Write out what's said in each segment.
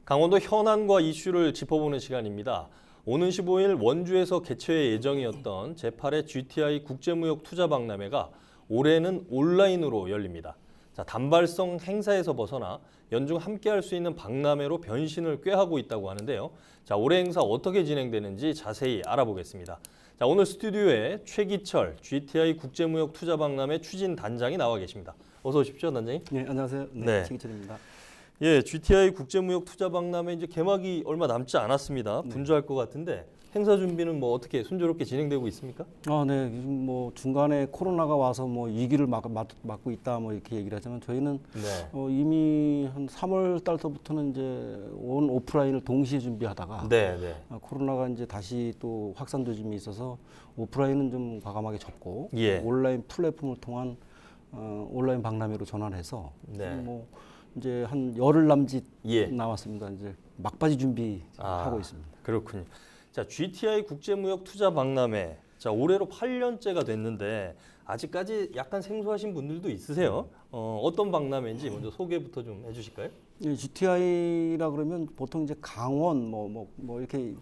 강원도 현안과 이슈를 짚어보는 시간입니다. 오는 15일 원주에서 개최 예정이었던 제8회 GTI 국제무역투자박람회가 올해는 온라인으로 열립니다. 단발성 행사에서 벗어나 연중 함께할 수 있는 박람회로 변신을 꾀하고 있다고 하는데요. 올해 행사 어떻게 진행되는지 자세히 알아보겠습니다. 오늘 스튜디오에 최기철 GTI 국제무역투자박람회 추진단장이 나와 계십니다. 어서 오십시오, 단장님. 네, 안녕하세요. 네, 최기철입니다. 예, GTI 국제무역투자박람회 이제 개막이 얼마 남지 않았습니다. 분주할 것 같은데 행사 준비는 뭐 어떻게 순조롭게 진행되고 있습니까? 네, 요즘 뭐 중간에 코로나가 와서 뭐 위기를 맞고 있다 뭐 이렇게 얘기를 하지만 저희는 이미 한 3월 달서부터는 이제 온 오프라인을 동시에 준비하다가 코로나가 이제 다시 또 확산 조짐이 있어서 오프라인은 좀 과감하게 접고 온라인 플랫폼을 통한 온라인 박람회로 전환해서 뭐 이제 한 열흘 남짓 남았습니다. 이제 막바지 준비하고 있습니다. 그렇군요. GTI 국제무역투자박람회 올해로 8년째가 됐는데 아직까지 약간 생소하신 분들도 있으세요. 어떤 박람회인지 먼저 소개부터 좀 해주실까요? GTI라 그러면 보통 이제 강원 뭐 이렇게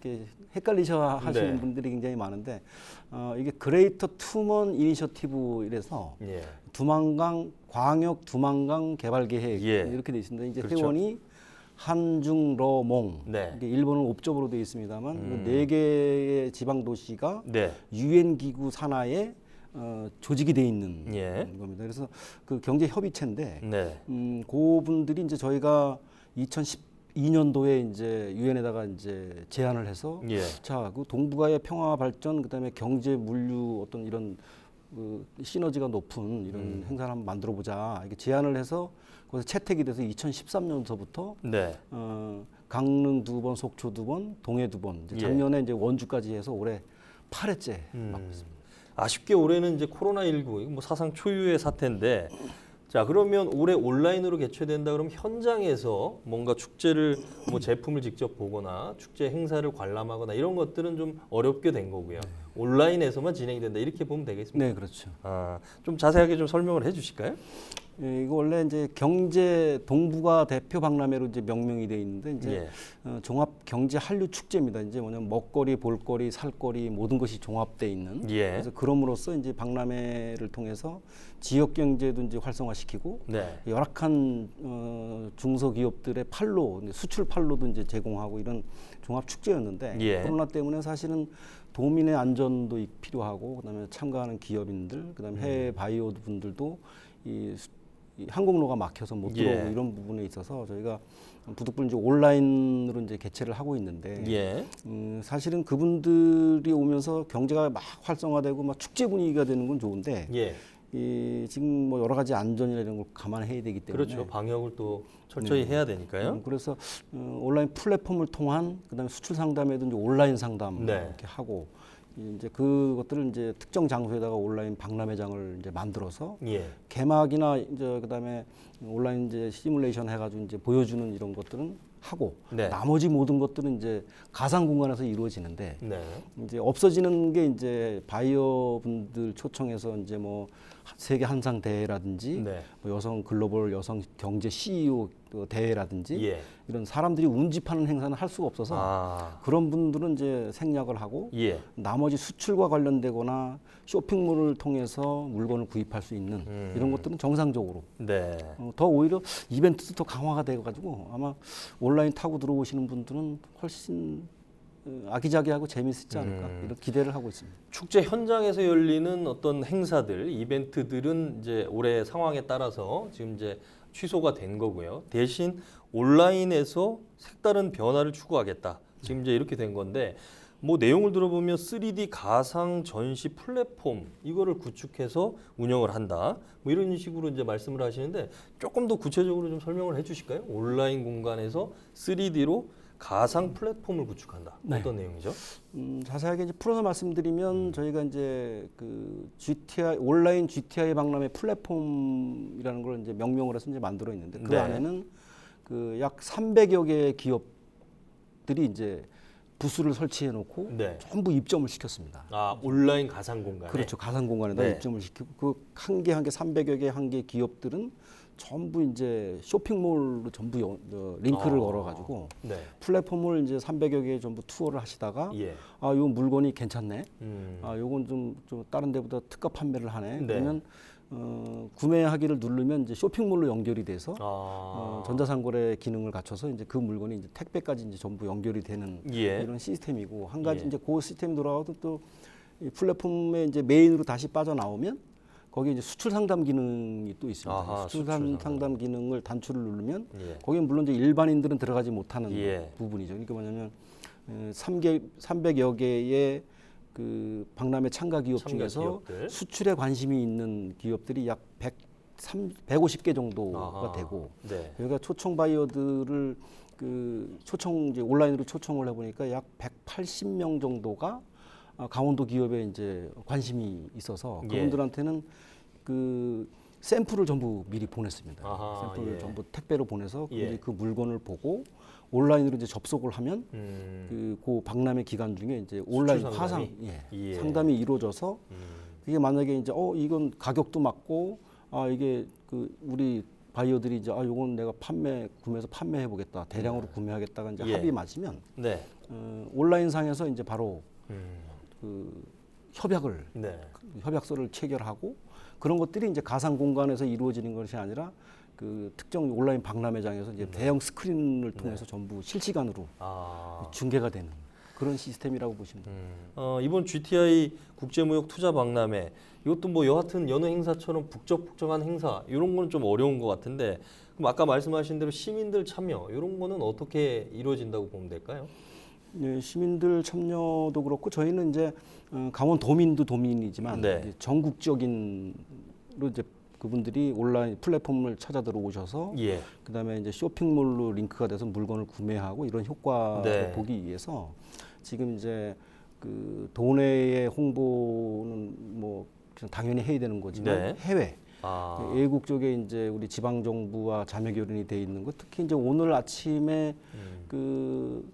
헷갈리셔 하시는 분들이 굉장히 많은데 이게 그레이터 투먼 이니셔티브 이래서 두만강 광역 두만강 개발 계획 이렇게 돼 있습니다. 이제 회원이 한중 러몽 이게 일본은 옵접으로 되어 있습니다만 4개의 지방 도시가 유엔 기구 산하에 조직이 돼 있는 겁니다. 그래서 그 경제 협의체인데 그분들이 이제 저희가 2012년도에 이제 유엔에다가 이제 제안을 해서 그 동북아의 평화 발전 그다음에 경제 물류 어떤 이런 그 시너지가 높은 이런 행사를 한번 만들어 보자 이렇게 제안을 해서 거기서 채택이 돼서 2013년서부터 강릉 2번, 속초 2번, 동해 2번 이제 작년에 이제 원주까지 해서 올해 8회째 맡고 있습니다. 아쉽게 올해는 이제 코로나19 뭐 사상 초유의 사태인데 그러면 올해 온라인으로 개최된다 그러면 현장에서 뭔가 축제를 뭐 제품을 직접 보거나 축제 행사를 관람하거나 이런 것들은 좀 어렵게 된 거고요. 온라인에서만 진행이 된다 이렇게 보면 되겠습니다. 네, 그렇죠. 좀 자세하게 좀 설명을 해주실까요? 이거 원래 이제 경제 동북아 대표 박람회로 이제 명명이 돼 있는데 이제 종합 경제 한류 축제입니다. 이제 뭐냐면 먹거리, 볼거리, 살거리 모든 것이 종합돼 있는. 그래서 그럼으로써 이제 박람회를 통해서 지역 경제도 이제 활성화시키고 열악한 중소기업들의 판로, 수출 판로도 이제 제공하고 이런 종합 축제였는데 코로나 때문에 사실은 도민의 안전도 필요하고 그다음에 참가하는 기업인들, 그다음에 해외 바이오 분들도 이 항공로가 막혀서 못 들어오고 이런 부분에 있어서 저희가 부득불 이제 온라인으로 이제 개최를 하고 있는데 사실은 그분들이 오면서 경제가 막 활성화되고 막 축제 분위기가 되는 건 좋은데 지금 뭐 여러 가지 안전이나 이런 걸 감안해야 되기 때문에 그렇죠. 방역을 또 철저히 해야 되니까요. 그래서 온라인 플랫폼을 통한 그다음에 수출 상담에도 이제 온라인 상담 이렇게 하고 이제 그것들을 이제 특정 장소에다가 온라인 박람회장을 이제 만들어서 개막이나 이제 그다음에 온라인 이제 시뮬레이션 해가지고 이제 보여주는 이런 것들은 하고 나머지 모든 것들은 이제 가상 공간에서 이루어지는데 이제 없어지는 게 이제 바이어 분들 초청해서 이제 뭐 세계 한상 대회라든지 뭐 여성 글로벌 여성 경제 CEO 대회라든지 이런 사람들이 운집하는 행사는 할 수가 없어서 그런 분들은 이제 생략을 하고 나머지 수출과 관련되거나 쇼핑몰을 통해서 물건을 구입할 수 있는 이런 것들은 정상적으로 더 오히려 이벤트도 더 강화가 돼가지고 아마 온라인 타고 들어오시는 분들은 훨씬 아기자기하고 재미있지 않을까 이런 기대를 하고 있습니다. 축제 현장에서 열리는 어떤 행사들, 이벤트들은 이제 올해 상황에 따라서 지금 이제 취소가 된 거고요. 대신 온라인에서 색다른 변화를 추구하겠다. 지금 이제 이렇게 된 건데 뭐 내용을 들어보면 3D 가상 전시 플랫폼 이거를 구축해서 운영을 한다. 뭐 이런 식으로 이제 말씀을 하시는데 조금 더 구체적으로 좀 설명을 해주실까요? 온라인 공간에서 3D로 가상 플랫폼을 구축한다. 어떤 내용이죠? 자세하게 이제 풀어서 말씀드리면 저희가 이제 그 GTI 온라인 GTI 박람회 플랫폼이라는 걸 이제 명명을 해서 이제 만들어 있는데 그 안에는 그 약 300여 개의 기업들이 이제 부스를 설치해 놓고 전부 입점을 시켰습니다. 온라인 가상 공간에. 그렇죠. 가상 공간에다 입점을 시키고 그 한 개 300여 개 한 개 기업들은 전부 이제 쇼핑몰로 전부 링크를 걸어가지고 네. 플랫폼을 이제 300여 개 전부 투어를 하시다가 아, 요 물건이 괜찮네. 아, 요건 좀 다른 데보다 특가 판매를 하네. 네. 그러면 구매하기를 누르면 이제 쇼핑몰로 연결이 돼서 전자상거래 기능을 갖춰서 이제 그 물건이 이제 택배까지 이제 전부 연결이 되는 이런 시스템이고 한 가지 이제 그 시스템이 돌아가도 또 이 플랫폼에 이제 메인으로 다시 빠져나오면 거기에 이제 수출 상담 기능이 또 있습니다. 아하, 수출 상담 기능을 단추를 누르면 예. 거기에 물론 이제 일반인들은 들어가지 못하는 예. 부분이죠. 그러니까 뭐냐면 300여 개의 그 박람회 참가 기업 중에서 기업들. 수출에 관심이 있는 기업들이 약 150개 정도가 아하. 되고 네. 저희가 초청 바이어들을 이제 온라인으로 초청을 해보니까 약 180명 정도가 강원도 기업에 이제 관심이 있어서 그분들한테는 그 샘플을 전부 미리 보냈습니다. 아하, 샘플을 전부 택배로 보내서 예. 이제 그 물건을 보고 온라인으로 이제 접속을 하면 그 박람회 기간 중에 이제 온라인 상담이? 상담이 이루어져서 이게 만약에 이제 이건 가격도 맞고 이게 우리 바이어들이 이제 요건 내가 구매해서 판매해 보겠다. 대량으로 구매하겠다가 이제 합의 맞으면 네. 온라인 상에서 이제 바로 그 협약서를 체결하고 그런 것들이 이제 가상 공간에서 이루어지는 것이 아니라 그 특정 온라인 박람회장에서 이제 대형 스크린을 통해서 전부 실시간으로 중계가 되는 그런 시스템이라고 보시면 됩니다. 이번 GTI 국제무역 투자 박람회 이것도 뭐 여하튼 여느 행사처럼 북적북적한 행사 이런 거는 좀 어려운 것 같은데 그럼 아까 말씀하신 대로 시민들 참여 이런 거는 어떻게 이루어진다고 보면 될까요? 네, 시민들 참여도 그렇고 저희는 이제 강원 도민도 도민이지만 이제 전국적인로 이제 그분들이 온라인 플랫폼을 찾아 들어오셔서 그다음에 이제 쇼핑몰로 링크가 돼서 물건을 구매하고 이런 효과를 보기 위해서 지금 이제 그 도내의 홍보는 뭐 당연히 해야 되는 거지만 해외 외국 쪽에 이제 우리 지방 정부와 자매 결연이 돼 있는 것 특히 이제 오늘 아침에 그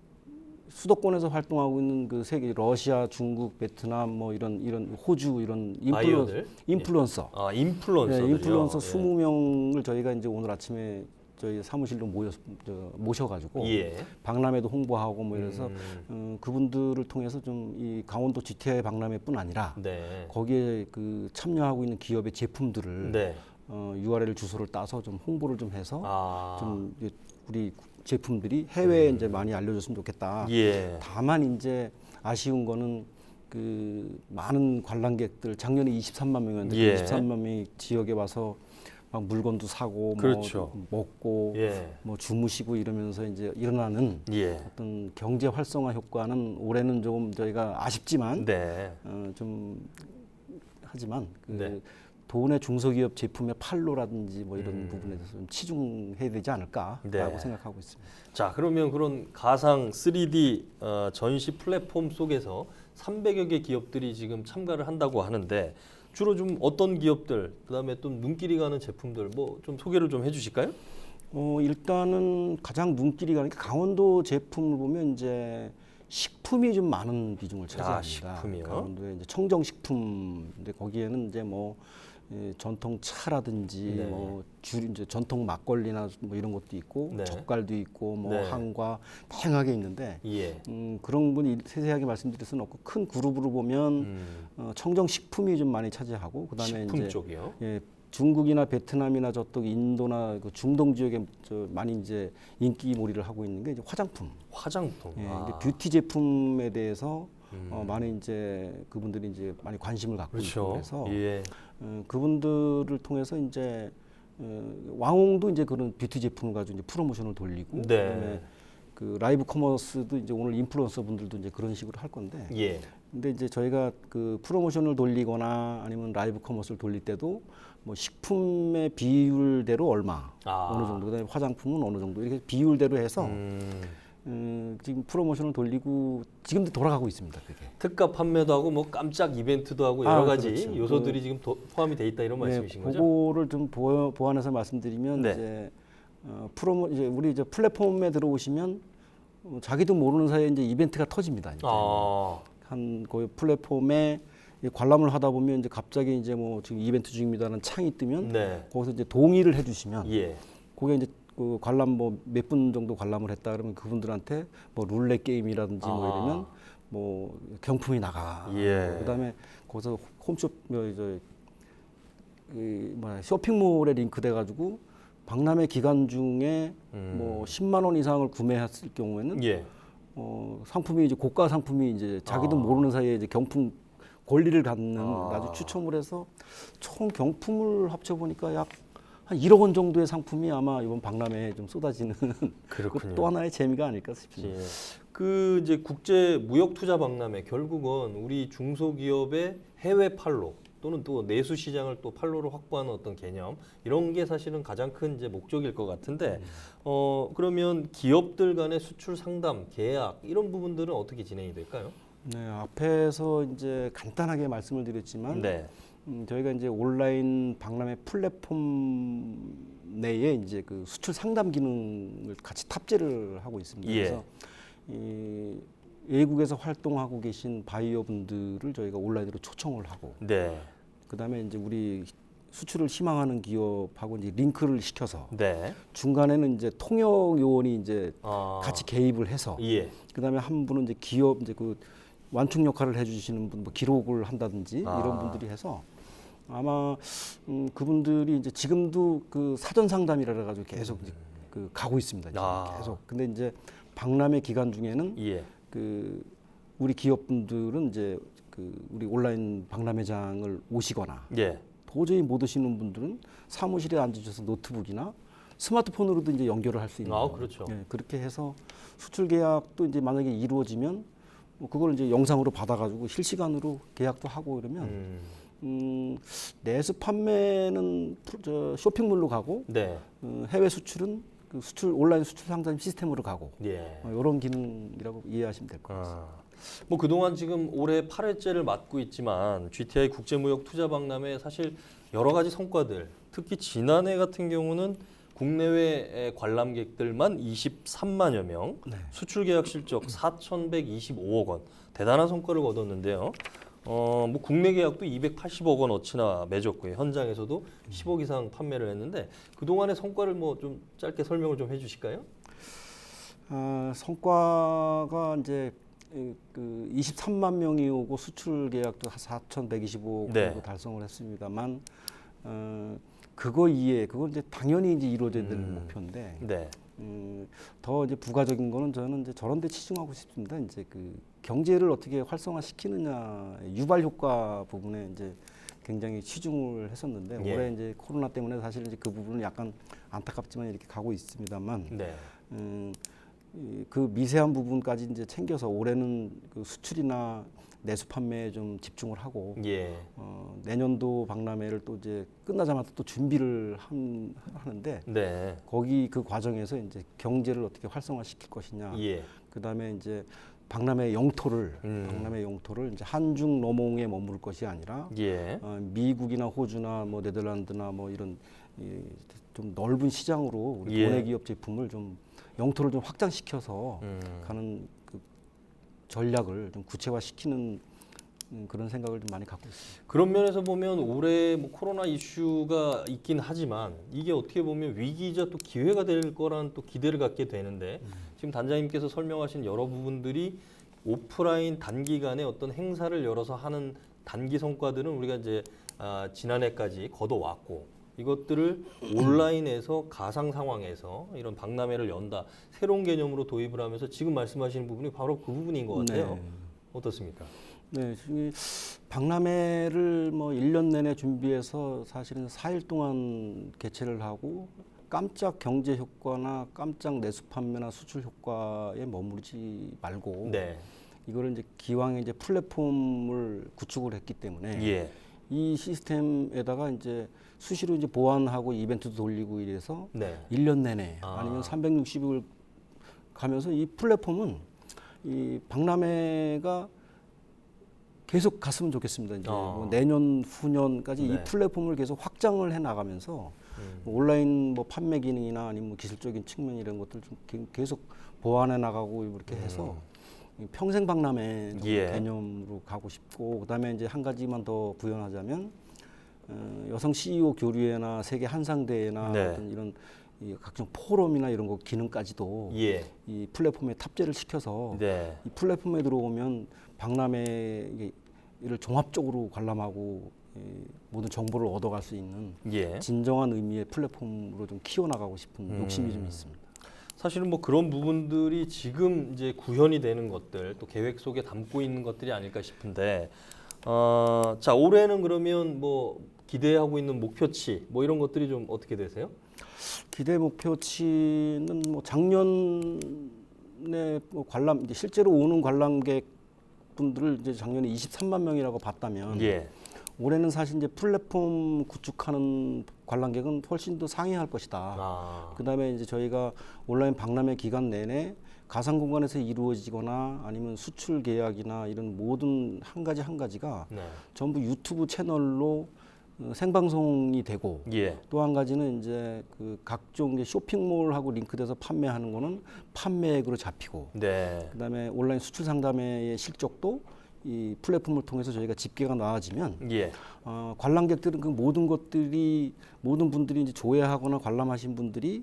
수도권에서 활동하고 있는 그 세계 러시아, 중국, 베트남 뭐 이런 호주 이런 인플루언서 인플루언서 20명을 저희가 이제 오늘 아침에 저희 사무실로 모셔가지고 박람회도 홍보하고 뭐 이래서 그분들을 통해서 좀 이 강원도 GTI 박람회뿐 아니라 거기에 그 참여하고 있는 기업의 제품들을 URL 주소를 따서 좀 홍보를 좀 해서 좀 우리 제품들이 해외에 이제 많이 알려졌으면 좋겠다. 다만 이제 아쉬운 거는 그 많은 관람객들 작년에 23만 명이었는데 23만 명이 지역에 와서 막 물건도 사고 뭐 먹고 뭐 주무시고 이러면서 이제 일어나는 어떤 경제 활성화 효과는 올해는 조금 저희가 아쉽지만 좀 하지만 도내 중소기업 제품의 판로라든지 뭐 이런 부분에 대해서 좀 치중해야 되지 않을까라고 생각하고 있습니다. 자, 그러면 그런 가상 3D 전시 플랫폼 속에서 300여 개 기업들이 지금 참가를 한다고 하는데 주로 좀 어떤 기업들, 그다음에 또 눈길이 가는 제품들 뭐 좀 소개를 좀 해주실까요? 일단은 가장 눈길이 가는 게 강원도 제품을 보면 이제 식품이 좀 많은 비중을 차지합니다. 식품이요? 강원도에 이제 청정식품인데 거기에는 이제 뭐 전통 차라든지 뭐 이제 전통 막걸리나 뭐 이런 것도 있고 젓갈도 있고 뭐 한과 다양하게 있는데 그런 분이 세세하게 말씀드릴 수는 없고 큰 그룹으로 보면 청정식품이 좀 많이 차지하고 그다음에 식품 이제 쪽이요? 중국이나 베트남이나 저쪽 인도나 그 중동 지역에 많이 이제 인기몰이를 하고 있는 게 이제 화장품. 이제 뷰티 제품에 대해서 많이 이제 그분들이 이제 많이 관심을 갖고 있고 그래서 그분들을 통해서 이제 왕홍도 이제 그런 뷰티 제품을 가지고 이제 프로모션을 돌리고 그다음에 그 라이브 커머스도 이제 오늘 인플루언서 분들도 이제 그런 식으로 할 건데 근데 이제 저희가 그 프로모션을 돌리거나 아니면 라이브 커머스를 돌릴 때도 뭐 식품의 비율대로 얼마 어느 정도 그다음에 화장품은 어느 정도 이렇게 비율대로 해서 지금 프로모션을 돌리고 지금도 돌아가고 있습니다. 그게. 특가 판매도 하고 뭐 깜짝 이벤트도 하고 여러 가지 요소들이 지금 포함이 돼 있다 이런 말씀이신 거죠? 그거를 좀 보완해서 말씀드리면 이제 이제 우리 이제 플랫폼에 들어오시면 자기도 모르는 사이에 이제 이벤트가 터집니다. 이제. 한 그 플랫폼에 이 관람을 하다 보면 이제 갑자기 이제 뭐 지금 이벤트 중입니다라는 창이 뜨면 네. 거기서 이제 동의를 해주시면 예. 거기에 이제 그 관람 뭐 몇 분 정도 관람을 했다 그러면 그분들한테 뭐 룰렛 게임이라든지 뭐 이러면 뭐 경품이 나가. 예. 그다음에 거기서 홈쇼 뭐야 쇼핑몰에 링크돼 가지고 박람회 기간 중에 뭐 10만 원 이상을 구매했을 경우에는 예. 상품이 이제 고가 상품이 이제 자기도 모르는 사이에 이제 경품 권리를 갖는 아주 추첨을 해서 총 경품을 합쳐 보니까 약 한 1억 원 정도의 상품이 아마 이번 박람회에 좀 쏟아지는 그렇군요. 또 하나의 재미가 아닐까 싶습니다. 예. 그 이제 국제 무역 투자 박람회 결국은 우리 중소기업의 해외 판로 또는 또 내수 시장을 또 판로로 확보하는 어떤 개념 이런 게 사실은 가장 큰 이제 목적일 것 같은데 그러면 기업들 간의 수출 상담, 계약 이런 부분들은 어떻게 진행이 될까요? 네, 앞에서 이제 간단하게 말씀을 드렸지만 네. 저희가 이제 온라인 박람회 플랫폼 내에 이제 그 수출 상담 기능을 같이 탑재를 하고 있습니다. 예. 그래서 이 외국에서 활동하고 계신 바이어분들을 저희가 온라인으로 초청을 하고, 네. 그다음에 이제 우리 수출을 희망하는 기업하고 이제 링크를 시켜서 네. 중간에는 이제 통역 요원이 이제 같이 개입을 해서, 예. 그다음에 한 분은 이제 기업 이제 그 완충 역할을 해주시는 분, 뭐 기록을 한다든지 이런 분들이 해서 아마 그분들이 이제 지금도 그 사전 상담이라 가지고 계속 이제 그 가고 있습니다. 지금 계속. 근데 이제 박람회 기간 중에는 예. 그 우리 기업분들은 이제 그 우리 온라인 박람회장을 오시거나 예. 도저히 못 오시는 분들은 사무실에 앉으셔서 노트북이나 스마트폰으로도 이제 연결을 할 수 있는. 그렇죠. 예, 그렇게 해서 수출 계약도 이제 만약에 이루어지면 뭐 그걸 이제 영상으로 받아가지고 실시간으로 계약도 하고 이러면 내수 판매는 저 쇼핑몰로 가고 네. 해외 수출은 그 수출 온라인 수출 상담 시스템으로 가고 예. 이런 기능이라고 이해하시면 될 것 같습니다. 뭐 그동안 지금 올해 8회째를 맡고 있지만 GTI 국제무역 투자박람회 사실 여러 가지 성과들, 특히 지난해 같은 경우는 국내외 관람객들만 23만여 명, 수출 계약 실적 4,125억 원, 대단한 성과를 거뒀는데요. 뭐 국내 계약도 280억 원어치나 맺었고요. 현장에서도 10억 이상 판매를 했는데 그 동안의 성과를 뭐 좀 짧게 설명을 좀 해주실까요? 성과가 이제 그 23만 명이 오고 수출 계약도 4,125억 정도 달성을 했습니다만 그거 이외에 그건 이제 당연히 이제 이루어져야 되는 목표인데 더 이제 부가적인 거는 저는 이제 저런 데 치중하고 싶습니다. 이제 그 경제를 어떻게 활성화시키느냐 유발 효과 부분에 이제 굉장히 치중을 했었는데 올해 이제 코로나 때문에 사실 이제 그 부분은 약간 안타깝지만 이렇게 가고 있습니다만 그 미세한 부분까지 이제 챙겨서 올해는 그 수출이나 내수 판매에 좀 집중을 하고 내년도 박람회를 또 이제 끝나자마자 또 준비를 하는데 거기 그 과정에서 이제 경제를 어떻게 활성화시킬 것이냐 그다음에 이제 박람회 영토를 이제 한중 러몽에 머무를 것이 아니라 미국이나 호주나 뭐 네덜란드나 뭐 이런 좀 넓은 시장으로 우리 도내 기업 제품을 좀 영토를 좀 확장시켜서 가는 그 전략을 좀 구체화시키는 그런 생각을 좀 많이 갖고 있습니다. 그런 면에서 보면 올해 뭐 코로나 이슈가 있긴 하지만 이게 어떻게 보면 위기이자 또 기회가 될 거라는 또 기대를 갖게 되는데 지금 단장님께서 설명하신 여러 부분들이 오프라인 단기간에 어떤 행사를 열어서 하는 단기 성과들은 우리가 이제 지난해까지 거둬왔고 이것들을 온라인에서 가상 상황에서 이런 박람회를 연다 새로운 개념으로 도입을 하면서 지금 말씀하시는 부분이 바로 그 부분인 것 같아요. 어떻습니까? 네, 박람회를 뭐 1년 내내 준비해서 사실은 4일 동안 개최를 하고 깜짝 경제 효과나 깜짝 내수 판매나 수출 효과에 머무르지 말고 이거를 이제 기왕에 이제 플랫폼을 구축을 했기 때문에 이 시스템에다가 이제 수시로 이제 보완하고 이벤트도 돌리고 이래서 1년 내내 아니면 360일 가면서 이 플랫폼은 이 박람회가 계속 갔으면 좋겠습니다. 이제 뭐 내년 후년까지 이 플랫폼을 계속 확장을 해 나가면서 뭐 온라인 뭐 판매 기능이나 아니면 뭐 기술적인 측면 이런 것들 좀 계속 보완해 나가고 이렇게 해서 평생 박람회 예. 개념으로 가고 싶고, 그다음에 이제 한 가지만 더 구현하자면 여성 CEO 교류회나 세계 한상대회나 네. 어떤 이런 이 각종 포럼이나 이런 거 기능까지도 예. 이 플랫폼에 탑재를 시켜서 네. 이 플랫폼에 들어오면 박람회를 종합적으로 관람하고 모든 정보를 얻어갈 수 있는 예. 진정한 의미의 플랫폼으로 좀 키워나가고 싶은 욕심이 좀 있습니다. 사실은 뭐 그런 부분들이 지금 이제 구현이 되는 것들, 또 계획 속에 담고 있는 것들이 아닐까 싶은데, 자, 올해는 그러면 뭐 기대하고 있는 목표치 뭐 이런 것들이 좀 어떻게 되세요? 기대 목표치는 뭐 작년에 뭐 관람 이제 실제로 오는 관람객 분들을 이제 작년에 23만 명이라고 봤다면, 예. 올해는 사실 이제 플랫폼 구축하는 관람객은 훨씬 더 상회할 것이다. 그다음에 이제 저희가 온라인 박람회 기간 내내 가상 공간에서 이루어지거나 아니면 수출 계약이나 이런 모든 한 가지가 네. 전부 유튜브 채널로 생방송이 되고, 예. 또 한 가지는 이제 그 각종 이제 쇼핑몰하고 링크돼서 판매하는 거는 판매액으로 잡히고, 네. 그다음에 온라인 수출 상담회의 실적도 이 플랫폼을 통해서 저희가 집계가 나와지면 예. 관람객들은 그 모든 분들이 이제 조회하거나 관람하신 분들이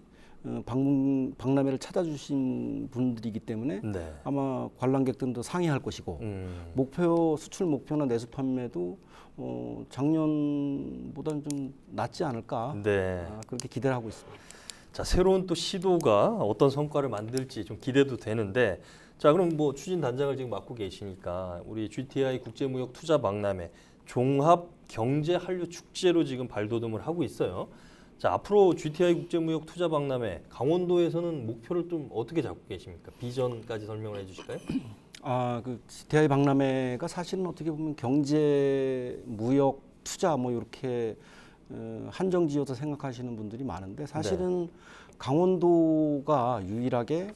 박람회를 찾아주신 분들이기 때문에 네. 아마 관람객들은 더 상회할 것이고, 수출 목표나 내수 판매도 작년보다는 좀 낫지 않을까, 네. 그렇게 기대를 하고 있습니다. 자, 새로운 또 시도가 어떤 성과를 만들지 좀 기대도 되는데, 자, 그럼 뭐 추진 단장을 지금 맡고 계시니까 우리 GTI 국제무역 투자 박람회 종합 경제 한류 축제로 지금 발돋움을 하고 있어요. 자, 앞으로 GTI 국제무역 투자 박람회 강원도에서는 목표를 좀 어떻게 잡고 계십니까? 비전까지 설명을 해주실까요? 그 GTI 박람회가 사실은 어떻게 보면 경제, 무역, 투자 뭐 이렇게 한정지어서 생각하시는 분들이 많은데, 사실은 강원도가 유일하게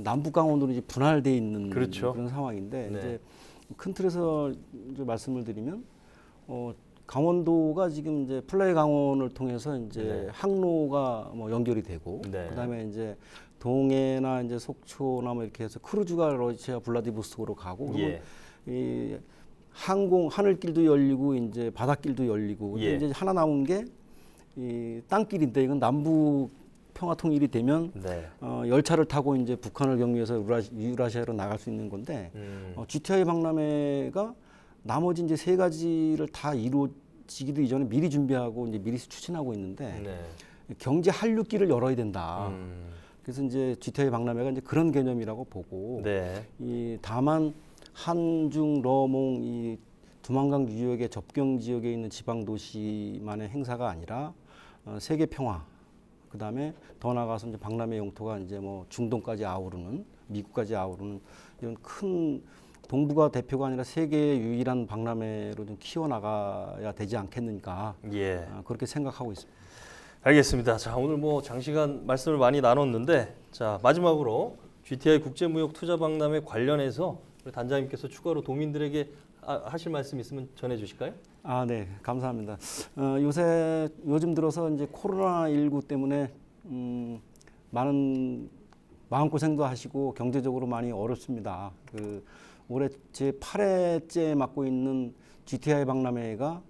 남북 강원도로 이제 분할돼 있는 그렇죠. 그런 상황인데, 네. 이제 큰 틀에서 이제 말씀을 드리면 강원도가 지금 이제 플라이 강원을 통해서 이제 네. 항로가 뭐 연결이 되고, 네. 그다음에 이제 동해나 이제 속초나 뭐 이렇게 해서 크루즈가 러시아 블라디보스토크로 가고, 예. 이 하늘길도 열리고 이제 바닷길도 열리고, 근데 예. 이제 하나 남은 게 이 땅길인데, 이건 남북 평화 통일이 되면 네. 열차를 타고 이제 북한을 경유해서 유라시아로 나갈 수 있는 건데, GTI 박람회가 나머지 이제 세 가지를 다 이루어지기도 이전에 미리 준비하고 이제 미리 추진하고 있는데, 네. 경제 한류길을 열어야 된다. 그래서 이제 GTI 박람회가 이제 그런 개념이라고 보고, 네. 다만 한중 러몽 이 두만강 유역의 접경 지역에 있는 지방 도시만의 행사가 아니라 세계 평화, 그다음에 더 나아가서 이제 박람회 영토가 이제 뭐 중동까지 아우르는, 미국까지 아우르는 이런 큰 동북아 대표가 아니라 세계의 유일한 박람회로 좀 키워나가야 되지 않겠는가, 예. 그렇게 생각하고 있습니다. 알겠습니다. 자, 오늘 뭐 장시간 말씀을 많이 나눴는데, 자, 마지막으로 GTI 국제무역 투자 박람회 관련해서 우리 단장님께서 추가로 도민들에게 하실 말씀 있으면 전해 주실까요? 네, 감사합니다. 요즘 들어서 이제 코로나19 때문에 많은 마음고생도 하시고 경제적으로 많이 어렵습니다. 올해 제 8회째 맡고 있는 GTI 박람회가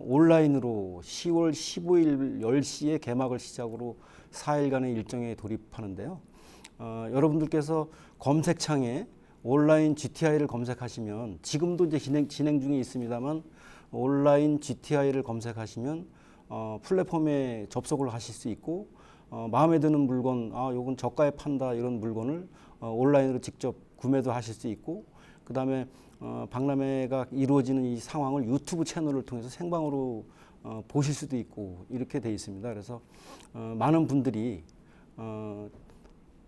온라인으로 10월 15일 10시에 개막을 시작으로 4일간의 일정에 돌입하는데요. 여러분들께서 검색창에 온라인 GTI를 검색하시면, 지금도 이제 진행 중에 있습니다만, 온라인 GTI를 검색하시면 플랫폼에 접속을 하실 수 있고, 마음에 드는 물건, 요건 저가에 판다, 이런 물건을 온라인으로 직접 구매도 하실 수 있고, 그다음에 박람회가 이루어지는 이 상황을 유튜브 채널을 통해서 생방으로 보실 수도 있고, 이렇게 돼 있습니다. 그래서 많은 분들이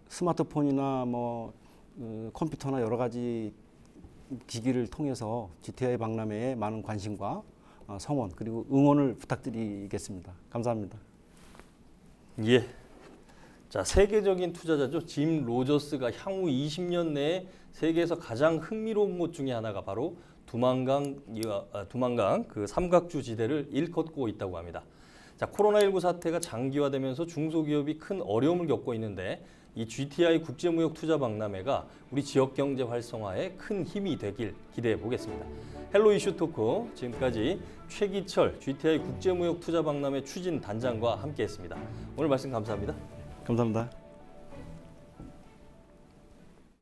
스마트폰이나 뭐 컴퓨터나 여러 가지 기기를 통해서 GTI 박람회에 많은 관심과 성원 그리고 응원을 부탁드리겠습니다. 감사합니다. 예. 자, 세계적인 투자자죠. 짐 로저스가 향후 20년 내에 세계에서 가장 흥미로운 곳 중에 하나가 바로 두만강 그 삼각주 지대를 일컫고 있다고 합니다. 자, 코로나19 사태가 장기화되면서 중소기업이 큰 어려움을 겪고 있는데, 이 GTI 국제무역투자박람회가 우리 지역 경제 활성화에 큰 힘이 되길 기대해 보겠습니다. 헬로 이슈 토크 지금까지 최기철 GTI 국제무역투자박람회 추진 단장과 함께했습니다. 오늘 말씀 감사합니다. 감사합니다.